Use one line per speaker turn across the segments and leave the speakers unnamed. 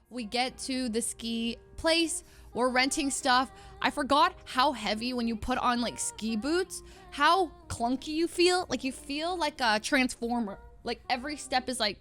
We get to the ski place, we're renting stuff. I forgot how heavy when you put on like ski boots, how clunky you feel. Like you feel like a transformer. Like every step is like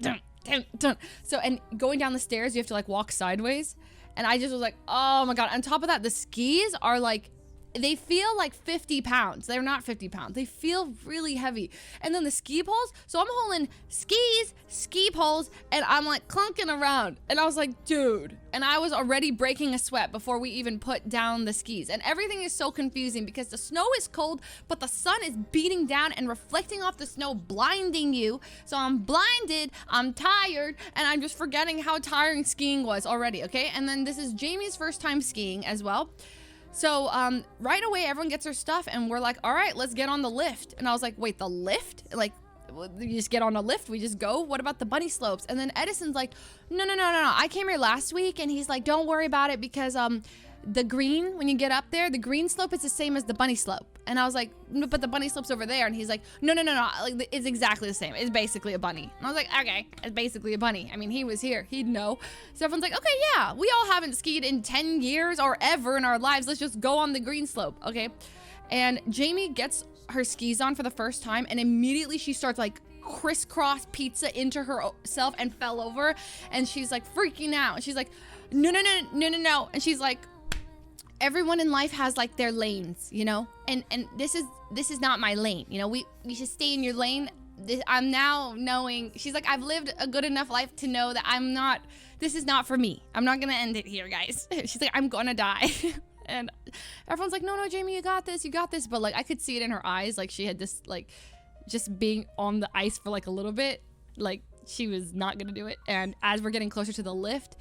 dun, dun, dun. So, and going down the stairs, you have to like walk sideways. And I just was like, oh my God. On top of that, the skis are like, they feel like 50 pounds. They're not 50 pounds. They feel really heavy. And then the ski poles. So I'm holding skis, ski poles, and I'm like clunking around. And I was like, dude. And I was already breaking a sweat before we even put down the skis. And everything is so confusing because the snow is cold, but the sun is beating down and reflecting off the snow, blinding you. So I'm blinded, I'm tired, and I'm just forgetting how tiring skiing was already, okay? And then this is Jamie's first time skiing as well. So right away, everyone gets their stuff and we're like, all right, let's get on the lift. And I was like, wait, the lift? Like, you just get on a lift, we just go? What about the bunny slopes? And then Edison's like, no. I came here last week and he's like, don't worry about it because the green, when you get up there, the green slope is the same as the bunny slope. And I was like, no, but the bunny slope's over there. And he's like, no. Like, it's exactly the same. It's basically a bunny. And I was like, okay, it's basically a bunny. I mean, he was here. He'd know. So everyone's like, okay, yeah, we all haven't skied in 10 years or ever in our lives. Let's just go on the green slope, okay? And Jamie gets her skis on for the first time. And immediately she starts like crisscross pizza into herself and fell over. And she's like freaking out. And she's like, no. And she's like, everyone in life has like their lanes, you know, and this is not my lane, you know. We should stay in your lane. I'm now knowing, she's like, I've lived a good enough life to know that this is not for me. I'm not gonna end it here, guys. She's like, I'm gonna die. And everyone's like, no, Jamie, you got this. But like I could see it in her eyes, like she had this like just being on the ice for like a little bit, like she was not gonna do it. And as we're getting closer to the lift,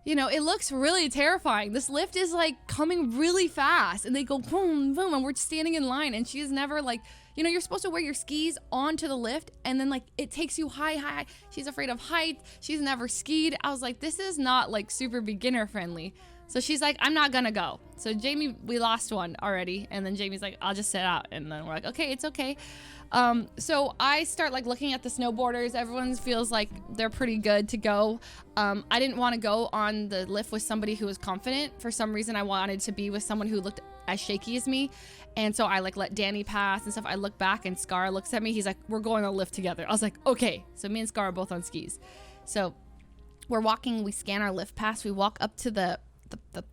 you know, it looks really terrifying. This lift is like coming really fast and they go boom, boom, and we're standing in line and she is never like, you know, you're supposed to wear your skis onto the lift and then like it takes you high. She's afraid of height. She's never skied. I was like, this is not like super beginner friendly. So she's like, I'm not gonna go. So Jamie, we lost one already. And then Jamie's like, I'll just sit out. And then we're like, okay, it's okay. So I start like looking at the snowboarders. Everyone feels like they're pretty good to go. I didn't want to go on the lift with somebody who was confident. For some reason, I wanted to be with someone who looked as shaky as me. And so I like let Danny pass and stuff. I look back and Scar looks at me. He's like, we're going on a lift together. I was like, okay. So me and Scar are both on skis. So we're walking, we scan our lift pass. We walk up to the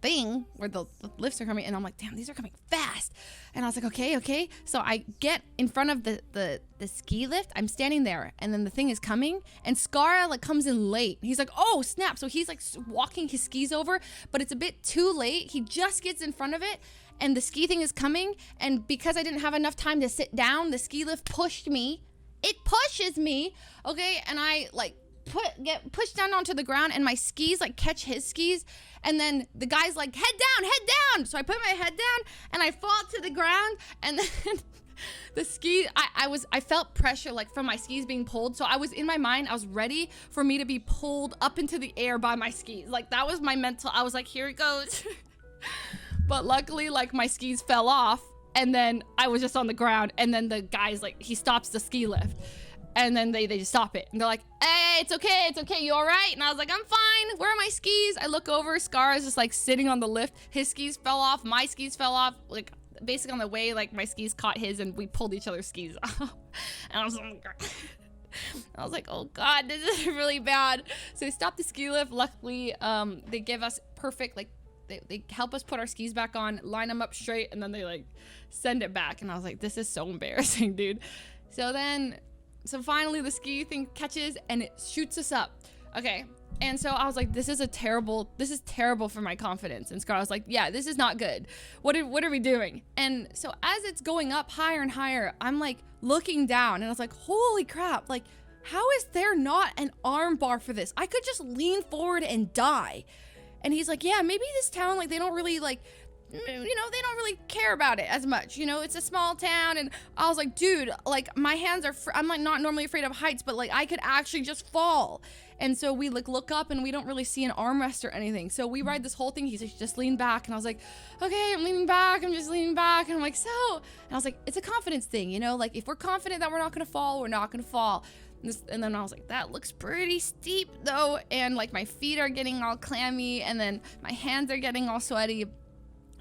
thing where the lifts are coming and I'm like, damn, these are coming fast. And I was like, okay. So I get in front of the ski lift. I'm standing there and then the thing is coming and Scar like comes in late. He's like, oh snap. So he's like walking his skis over, but it's a bit too late. He just gets in front of it and the ski thing is coming. And because I didn't have enough time to sit down, the ski lift pushed me. It pushes me. Okay. And I like get pushed down onto the ground and my skis like catch his skis and then the guy's like head down. So I put my head down and I fall to the ground and then the ski I felt pressure like from my skis being pulled. So I was in my mind, I was ready for me to be pulled up into the air by my skis. Like that was my mental, I was like, here it goes. But luckily like my skis fell off and then I was just on the ground and then the guy's like, he stops the ski lift. And then they just stop it. And they're like, hey, it's okay. You all right? And I was like, I'm fine. Where are my skis? I look over. Scar is just like sitting on the lift. His skis fell off. My skis fell off. Like basically on the way, like my skis caught his and we pulled each other's skis off. And I was like, oh God, this is really bad. So they stopped the ski lift. Luckily, they give us perfect, like they help us put our skis back on, line them up straight, and then they like send it back. And I was like, this is so embarrassing, dude. So finally the ski thing catches and it shoots us up. Okay. And so I was like, this is terrible for my confidence. And Scar was like, yeah, this is not good. What are we doing? And so as it's going up higher and higher, I'm like looking down and I was like, holy crap. Like, how is there not an arm bar for this? I could just lean forward and die. And he's like, yeah, maybe this town, like they don't really like, you know, they don't really care about it as much. You know, it's a small town. And I was like, dude, like my hands are, I'm like not normally afraid of heights, but like I could actually just fall. And so we like look up and we don't really see an armrest or anything. So we ride this whole thing. He's like, just lean back. And I was like, okay, I'm leaning back. I'm just leaning back. And I'm like, so, and I was like, it's a confidence thing, you know, like if we're confident that we're not going to fall, we're not going to fall. And then I was like, that looks pretty steep though. And like my feet are getting all clammy and then my hands are getting all sweaty.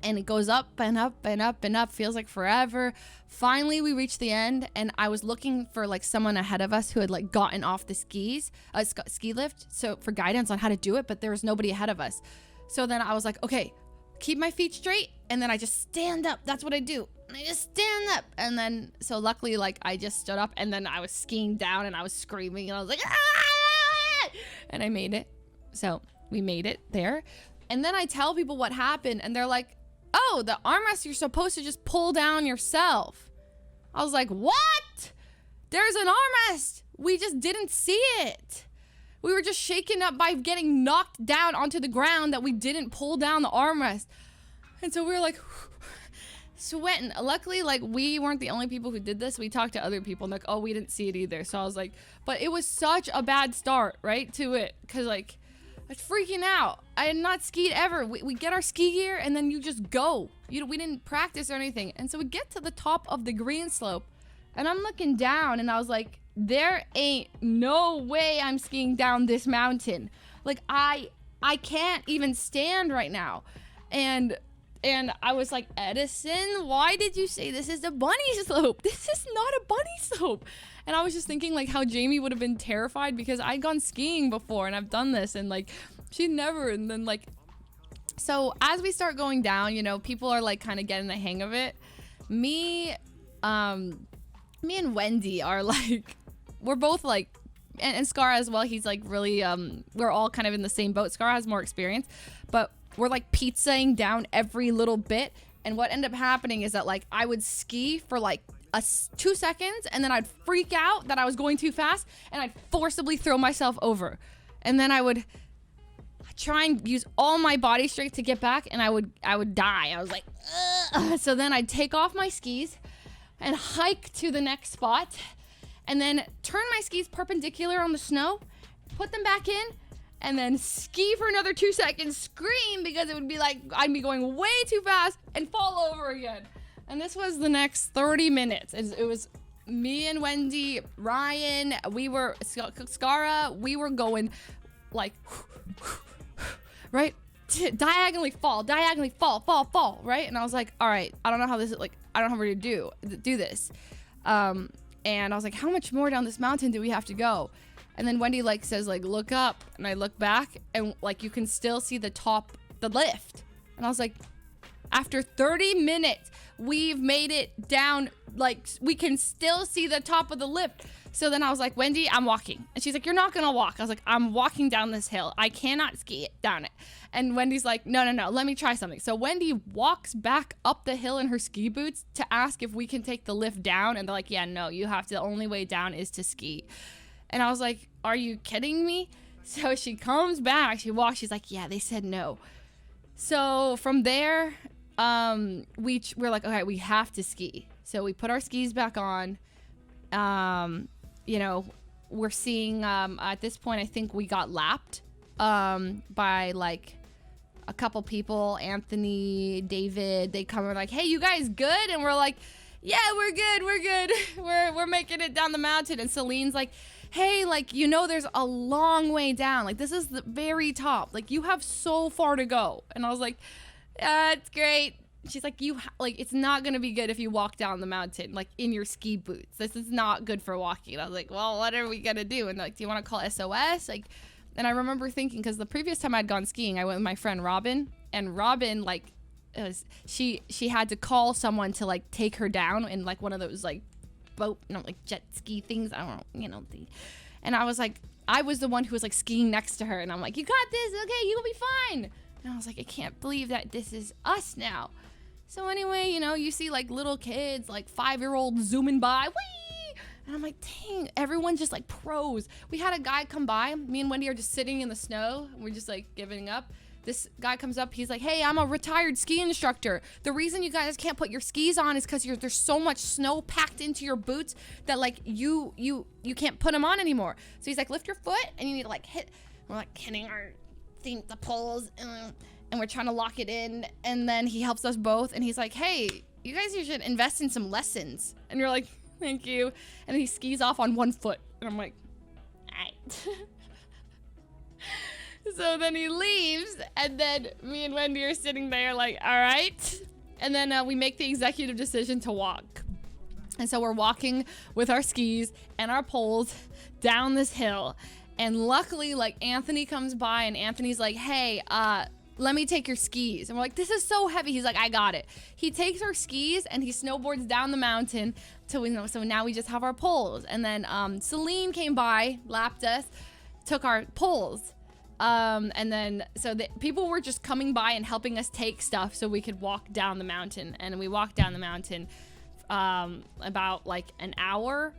And it goes up and up and up and up, feels like forever. Finally, we reached the end, and I was looking for like someone ahead of us who had like gotten off the ski lift, so for guidance on how to do it, but there was nobody ahead of us. So then I was like, okay, keep my feet straight, and then I just stand up. That's what I do. And I just stand up, and then so luckily, like I just stood up, and then I was skiing down, and I was screaming, and I was like, ah! And I made it. So we made it there, and then I tell people what happened, and they're like, oh, the armrest you're supposed to just pull down yourself. I was like, what? There's an armrest. We just didn't see it. We were just shaken up by getting knocked down onto the ground that we didn't pull down the armrest. And so we were like sweating. Luckily, like we weren't the only people who did this. We talked to other people and like, oh, we didn't see it either. So I was like, but it was such a bad start, right, to it. Cause like, I was freaking out. I had not skied ever. We get our ski gear and then you just go. You know, we didn't practice or anything. And so we get to the top of the green slope and I'm looking down and I was like, there ain't no way I'm skiing down this mountain. Like I can't even stand right now. And I was like, Edison, why did you say this is a bunny slope? This is not a bunny slope. And I was just thinking like how Jamie would have been terrified because I'd gone skiing before and I've done this and like she never. And then like, so as we start going down, you know, people are like kind of getting the hang of it. Me and Wendy are like, we're both like, and Scar as well. He's like really, we're all kind of in the same boat. Scar has more experience, but we're like pizzaing down every little bit. And what ended up happening is that like I would ski for like 2 seconds and then I'd freak out that I was going too fast and I'd forcibly throw myself over. And then I would try and use all my body strength to get back and I would die. I was like, ugh. So then I'd take off my skis and hike to the next spot and then turn my skis perpendicular on the snow, put them back in, and then ski for another 2 seconds, scream because it would be like I'd be going way too fast and fall over again. And this was the next 30 minutes. It was me and Wendy, Ryan, we were, Skara, we were going like, right? Diagonally fall, right? And I was like, all right, I don't know how this is, like, I don't know how we're gonna do this. And I was like, how much more down this mountain do we have to go? And then Wendy like says like, look up. And I look back and like, you can still see the top, the lift. And I was like, after 30 minutes, we've made it down. Like we can still see the top of the lift. So then I was like, Wendy, I'm walking. And she's like, you're not gonna walk. I was like, I'm walking down this hill. I cannot ski it down it. And Wendy's like, no, let me try something. So Wendy walks back up the hill in her ski boots to ask if we can take the lift down. And they're like, yeah, no, you have to, the only way down is to ski. And I was like, are you kidding me? So she comes back, she walks, she's like, yeah, they said no. So from there, we're like, okay, we have to ski. So we put our skis back on. You know, we're seeing, at this point, I think we got lapped, by like a couple people, Anthony, David, they come and like, hey, you guys good? And we're like, yeah, we're good. We're making it down the mountain. And Celine's like, hey, like, you know, there's a long way down. Like, this is the very top. Like, you have so far to go. And I was like, it's great. She's like, it's not going to be good if you walk down the mountain, like, in your ski boots. This is not good for walking. And I was like, well, what are we going to do? And like, do you want to call SOS? Like, and I remember thinking, because the previous time I'd gone skiing, I went with my friend Robin. And Robin, like, she had to call someone to, like, take her down in, like, one of those, like, like jet ski things. I don't know, you know. And I was like, I was the one who was like skiing next to her. And I'm like, you got this. Okay, you'll be fine. And I was like, I can't believe that this is us now. So anyway, you know, you see like little kids, like 5-year-olds zooming by. Whee! And I'm like, dang, everyone's just like pros. We had a guy come by. Me and Wendy are just sitting in the snow. We're just like giving up. this guy comes up. He's like, hey, I'm a retired ski instructor. The reason you guys can't put your skis on is because there's so much snow packed into your boots that like you can't put them on anymore. So he's like, lift your foot and you need to like hit. We're like hitting the poles and we're trying to lock it in. And then he helps us both and he's like, hey, you guys should invest in some lessons. And you're like, thank you. And he skis off on one foot. And I'm like, all right. So then he leaves, and then me and Wendy are sitting there like, all right. And then we make the executive decision to walk. And so we're walking with our skis and our poles down this hill. And luckily, like, Anthony comes by, and Anthony's like, hey, let me take your skis. And we're like, this is so heavy. He's like, I got it. He takes our skis, and he snowboards down the mountain. So now we just have our poles. And then Celine came by, lapped us, took our poles. And then so the people were just coming by and helping us take stuff so we could walk down the mountain. And we walked down the mountain about like an hour.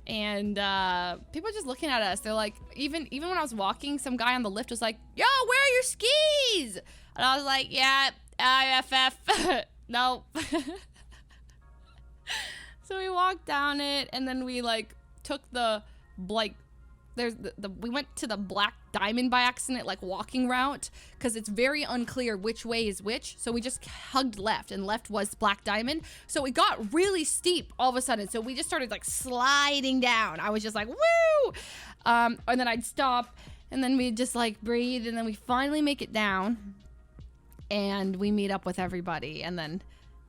And people just looking at us. They're like, even when I was walking, some guy on the lift was like, yo, where are your skis? And I was like, yeah, IFF. No. So we walked down it, and then we like took the like we went to the Black Diamond by accident, like walking route, because it's very unclear which way is which. So we just hugged left, and left was Black Diamond. So it got really steep all of a sudden. So we just started like sliding down. I was just like, woo! And then I'd stop, and then we'd just like breathe, and then we finally make it down, and we meet up with everybody, and then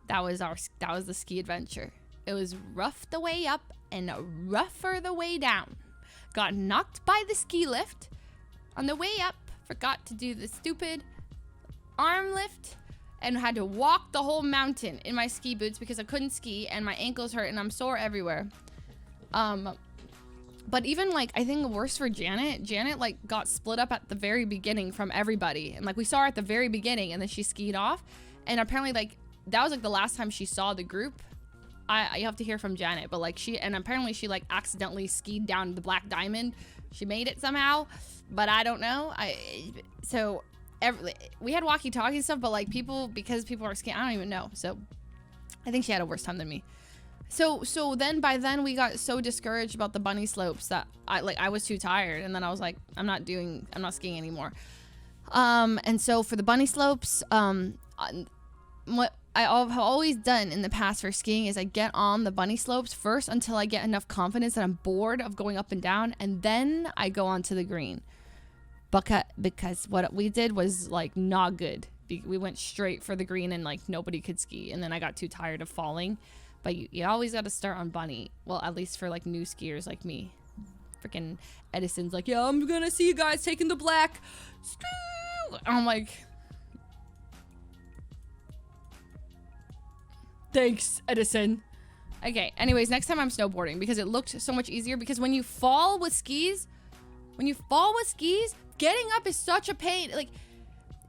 that was the ski adventure. It was rough the way up and rougher the way down. Got knocked by the ski lift. On the way up, forgot to do the stupid arm lift and had to walk the whole mountain in my ski boots because I couldn't ski and my ankles hurt and I'm sore everywhere. But even like, I think worse for Janet like got split up at the very beginning from everybody. And like we saw her at the very beginning and then she skied off. And apparently like, that was like the last time she saw the group. I have to hear from Janet, but like apparently she like accidentally skied down the Black Diamond. She made it somehow, but I don't know. We had walkie-talkie stuff, but like because people are skiing, I don't even know. So I think she had a worse time than me. So then by then we got so discouraged about the bunny slopes that I was too tired, and then I was like, I'm not skiing anymore. And so for the bunny slopes, what I've always done in the past for skiing is I get on the bunny slopes first until I get enough confidence that I'm bored of going up and down, and then I go onto the green. Because what we did was like not good. We went straight for the green and like nobody could ski, and then I got too tired of falling. But you always got to start on bunny. Well, at least for like new skiers like me. Freaking Edison's like, yeah, I'm gonna see you guys taking the black. And I'm like, thanks, Edison. Okay, anyways, next time I'm snowboarding because it looked so much easier, because when you fall with skis, getting up is such a pain. Like,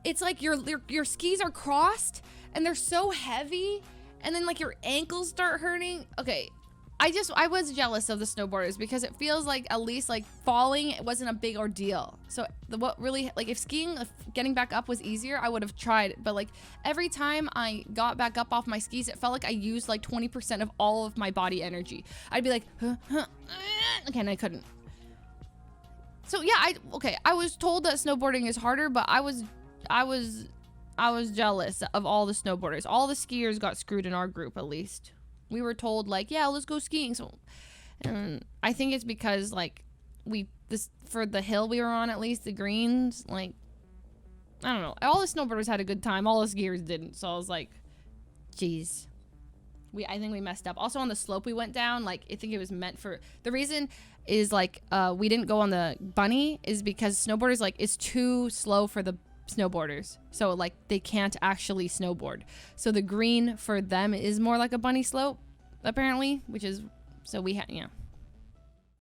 it's like your skis are crossed and they're so heavy, and then like your ankles start hurting. Okay, I was jealous of the snowboarders because it feels like at least like falling, it wasn't a big ordeal. So what really, like if getting back up was easier, I would have tried. But like every time I got back up off my skis, it felt like I used like 20% of all of my body energy. I'd be like, okay, and I couldn't. So yeah, I was told that snowboarding is harder, but I was jealous of all the snowboarders. All the skiers got screwed in our group, at least. We were told like, yeah, let's go skiing. So I think it's because like for the hill we were on, at least the greens, like, I don't know. All the snowboarders had a good time. All the skiers didn't. So I was like, geez, I think we messed up. Also on the slope we went down, like I think it was meant for, the reason is like, we didn't go on the bunny is because snowboarders, like, it's too slow for the snowboarders, so like they can't actually snowboard. So the green for them is more like a bunny slope apparently, which is, so we had, yeah.